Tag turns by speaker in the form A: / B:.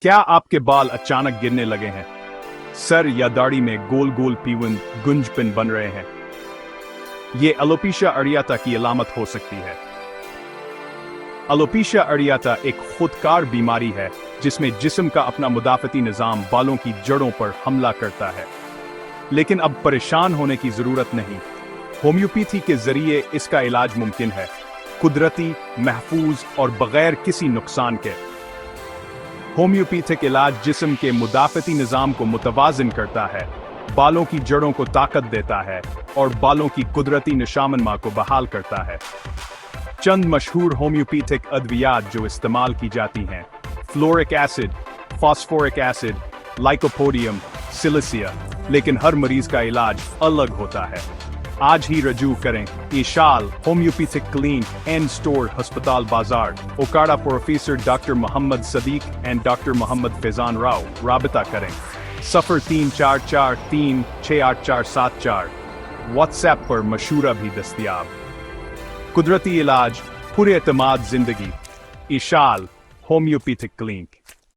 A: क्या आपके बाल अचानक गिरने लगे हैं? सर या दाढ़ी में गोल गोल पीवन गुंजपिन बन रहे हैं? ये एलोपेशिया अरियाता की अलामत हो सकती है। एलोपेशिया अरियाता एक खुदकार बीमारी है जिसमें जिस्म का अपना मुदाफ़ती निज़ाम बालों की जड़ों पर हमला करता है। लेकिन अब परेशान होने की जरूरत नहीं। होम्योपैथी के जरिए इसका इलाज मुमकिन है, कुदरती, महफूज और बगैर किसी नुकसान के। होम्योपैथिक इलाज जिस्म के मुदाफ़ती निज़ाम को मुतवाज़िन करता है, बालों की जड़ों को ताकत देता है और बालों की कुदरती निशामनमा को बहाल करता है। चंद मशहूर होम्योपैथिक अद्वियात जो इस्तेमाल की जाती हैं: fluoric acid, phosphoric acid, lycopodium, silicea. लेकिन हर मरीज का इलाज अलग होता है। आज ही रजू करें Ishal homeopathic clinic and store, अस्पताल बाजार, Okara. Professor doctor Mohammad Sadiq and doctor Mohammad Faizan Rao. राबता करें 0434368474। व्हाट्सएप पर मशूरा भी दस्तयाब। कुदरती इलाज, पूरे एतमाद जिंदगी। Eshal homeopathic clinic.